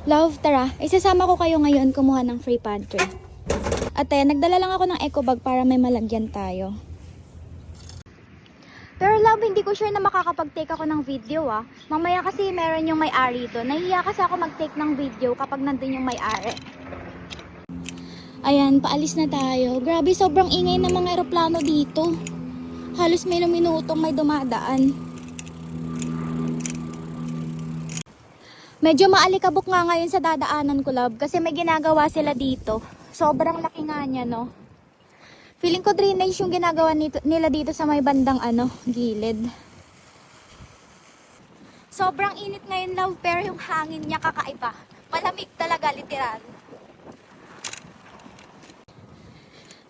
Love, tara. Isasama ko kayo ngayon kumuha ng free pantry. Ate, nagdala lang ako ng eco bag para may malagyan tayo. Pero love, hindi ko sure na makakapag-take ako ng video Mamaya kasi meron yung may-ari doon. Nahihiya kasi ako mag-take ng video kapag nandun yung may-ari. Ayan, paalis na tayo. Grabe, sobrang ingay ng mga eroplano dito. Halos may minutong may dumadaan. Medyo maalikabok nga ngayon sa dadaanan ko, love, kasi may ginagawa sila dito. Sobrang laki nga niya, no? Feeling ko drainage yung ginagawa nila dito sa may bandang gilid. Sobrang init ngayon, love, pero yung hangin niya kakaiba. Malamig talaga, literal.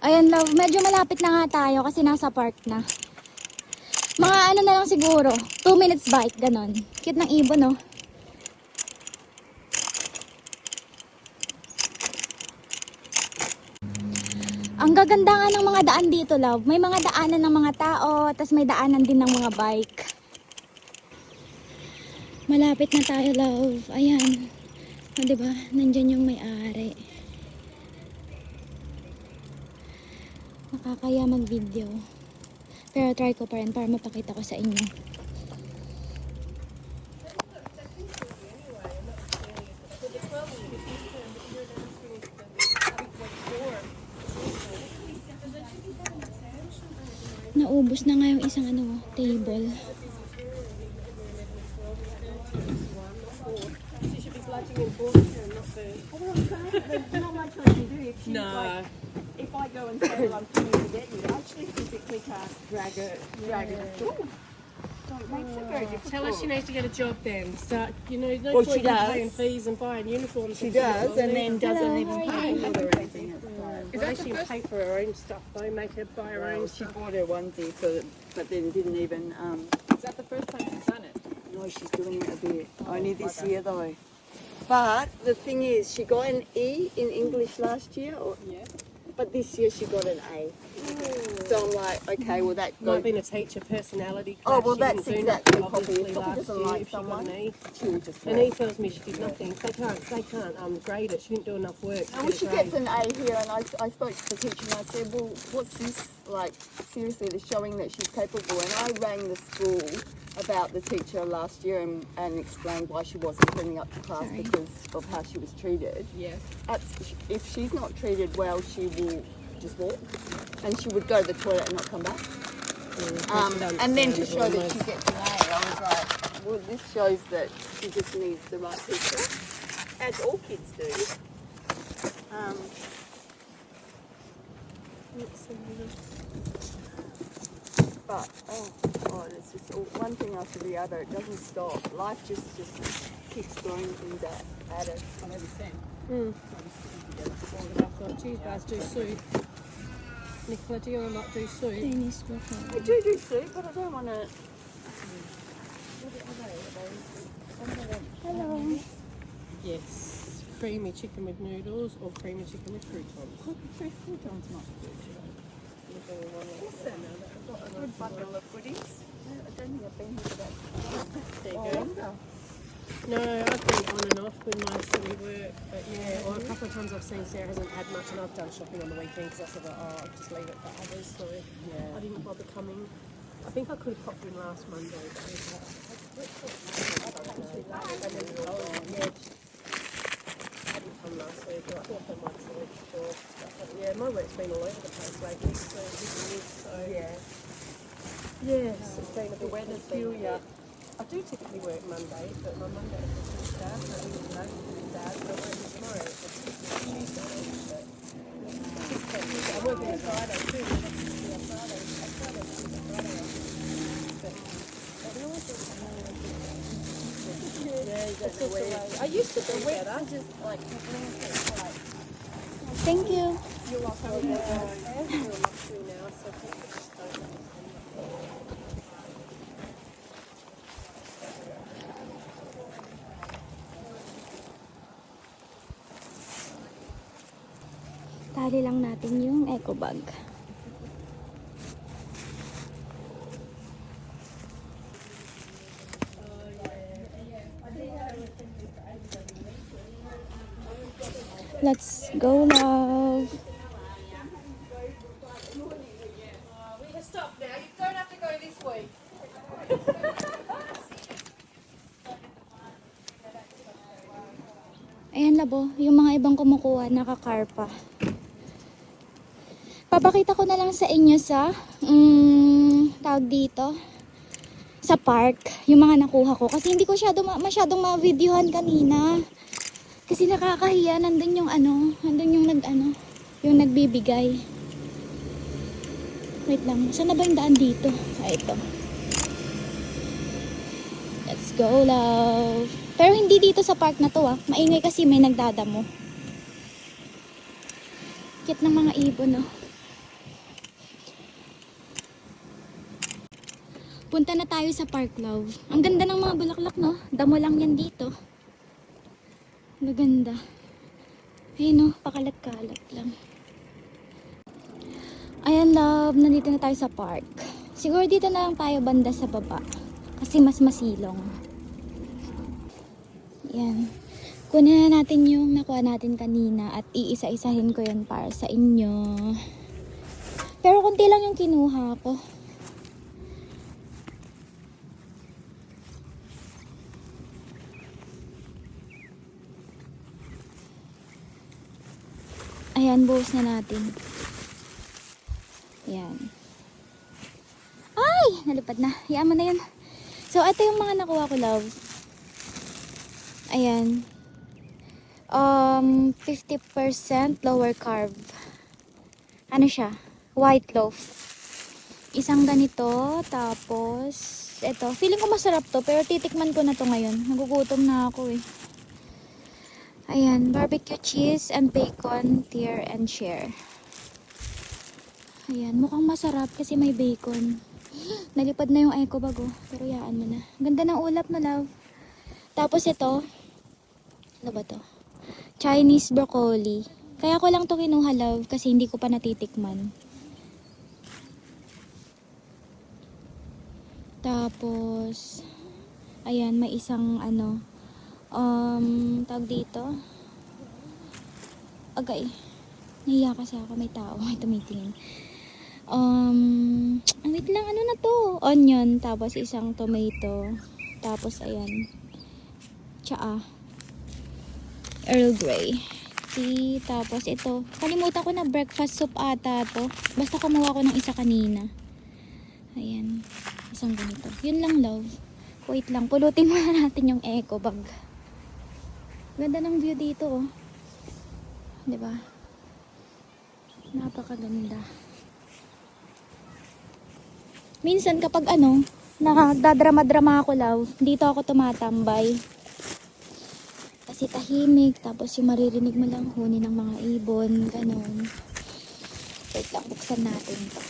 Ayan, love, medyo malapit na nga tayo kasi nasa park na. Mga na lang siguro, 2 minutes bike, ganon. Cute ng ibon, no? Ang gaganda nga ng mga daan dito, love. May mga daanan ng mga tao, tas may daanan din ng mga bike. Malapit na tayo, love. Ayan. O, diba? Nandyan yung may-ari. Nakakaya mag-video. Pero try ko pa rin para mapakita ko sa inyo. Naubos na nga yung isang table. No. If I go and say, well, I'm coming to get you, I actually physically can't drag it. It makes it very difficult. Tell her she needs to get a job then. Start, no Well, point she in paying does. fees and buying uniforms. She does, and then doesn't even pay for it or anything. Is that she can pay for her own stuff though, make her buy her own She stuff. bought her onesie, but then didn't even. Is that the first time she's done it? No, she's doing it a bit. Only this year though. But the thing is, she got an E in English last year, Yeah. but this year she got an A. So I'm like, okay, well that Might have goes. been a teacher personality class. Oh, well, she that's didn't do exactly nothing, probably. obviously, If she last doesn't year, like if she got someone, an E. she will just. And he tells me she did nothing. They can't grade it. She didn't do enough work. to Well, get she a gets grade. an A here, and I spoke to the teacher and I said, well, what's this? Like, seriously, they're showing that she's capable. And I rang the school about the teacher last year and explained why she wasn't turning up to class because of how she was treated. Yes. If she's not treated well, she will just walk, and she would go to the toilet and not come back. And then to show that she gets an A, I was like, well, this shows that she just needs the right teacher, as all kids do. But oh god, it's just one thing after the other. It doesn't stop. Life just keeps throwing things at us. On every cent. Do you guys do soup? Nicola, do you not do soup? Chinese buffet. I do soup, but I don't want to. Hello. Yes. Creamy chicken with noodles or creamy chicken with croutons. Croutons not good. Listen, I've got a good bundle of goodies. I don't think I've been here today. There you go. No, I've been on and off with my silly work, but yeah, or a couple of times I've seen Sarah hasn't had much, and I've done shopping on the weekend because I said, I'll just leave it for others, so Yeah. I didn't bother coming. I think I could have popped in last Monday, but I was I didn't come last week, and I thought I might the week before. But yeah, my work's been all over the place lately, so Yeah. yes, it's been a bit weather's peculiar. I do typically work Monday, but my Monday is just bad, so I didn't know it's bad, so I work tomorrow. It's Tuesday, but I'm working on Friday too. Yeah, Friday, Friday. Yeah, it's just the way. I used to be better. Thank you. You're welcome. You're a luxury now, so people just don't know. Tali lang natin yung eco bag. Let's go, love. Stop now. You don't have to go this way. Ayan, labo. Yung mga ibang kumukuha, nakakarpa. Papakita ko na lang sa inyo sa, tawag dito, sa park, yung mga nakuha ko. Kasi hindi ko masyadong ma-videohan kanina. Kasi nakakahiya, nandun yung nandun yung yung nagbibigay. Wait lang, saan na ba yung daan dito? Ah, ito. Let's go, love. Pero hindi dito sa park na to maingay kasi may nagdadamo. Cute ng mga ibon, no? Punta na tayo sa park, love. Ang ganda ng mga bulaklak, no? Damo lang yan dito. Maganda. Ayun, no? Pakalat-kalat lang. Ayan, love. Nandito na tayo sa park. Siguro dito na lang tayo banda sa baba. Kasi mas masilong. Ayan. Kunin na natin yung nakuha natin kanina at iisa-isahin ko yan para sa inyo. Pero konti lang yung kinuha ko. Ayan, buhos na natin. Ayan. Ay! Nalipad na. Hayaan mo na yun. So, ito yung mga nakuha ko, love. Ayan. 50% lower carb. Ano siya? White loaf. Isang ganito. Tapos, ito. Feeling ko masarap to. Pero titikman ko na to ngayon. Nagugutom na ako eh. Ayan. Barbecue cheese and bacon. Tear and share. Ayan. Mukhang masarap kasi may bacon. Nalipad na yung eco bag oh. Pero yaan mo na. Ganda ng ulap na, love. Tapos ito. Ano ba to? Chinese broccoli. Kaya ko lang to kinuha, love, kasi hindi ko pa natitikman. Tapos, ayan, may isang tag dito. Agay. Nahiya kasi ako, may tao, may tumitingin. Wait lang, ano na to? Onion, tapos isang tomato. Tapos, ayan. Tsaa. Earl Grey. Tea. Tapos ito. Kalimutan ko na breakfast soup ata to. Basta kumuha ko ng isa kanina. Ayan. Isang ganito. Yun lang, love. Wait lang. Pulutin muna natin yung eco bag. Ganda ng view dito, oh. Diba? Napakaganda. Minsan kapag nagdadrama-drama ako, love, dito ako tumatambay. Kasi tahimik, tapos yung maririnig mo lang huni ng mga ibon, ganun. Wait lang, buksan natin to.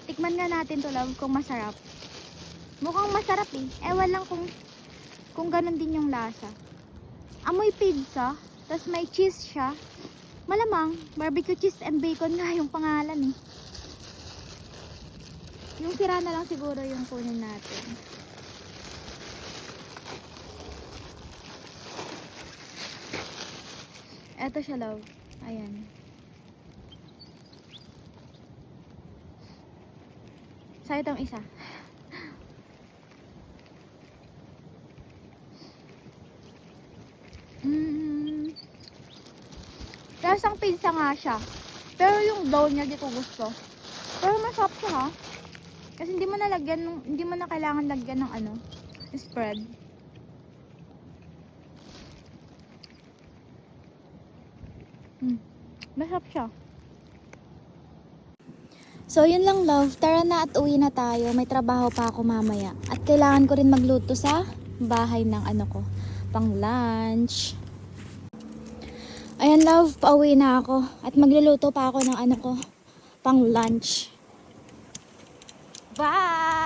Tikman nga natin to, love, kung masarap. Mukhang masarap eh. Ewan lang kung ganun din yung lasa. Amoy pizza, tapos may cheese siya. Malamang, barbecue cheese and bacon nga yung pangalan eh. Yung sira na lang siguro yung kunin natin. Eto siya, love. Ayan. Sa itong isa. Lasang pizza nga siya. Pero yung dough niya, di ko gusto. Pero masarap siya, ha? Kasi hindi mo na kailangan lagyan ng spread. Masarap siya. So, yun lang, love. Tara na at uwi na tayo. May trabaho pa ako mamaya. At kailangan ko rin magluto sa bahay ng pang lunch. Ayan, love. Pauwi na ako. At magluluto pa ako ng pang lunch. Bye!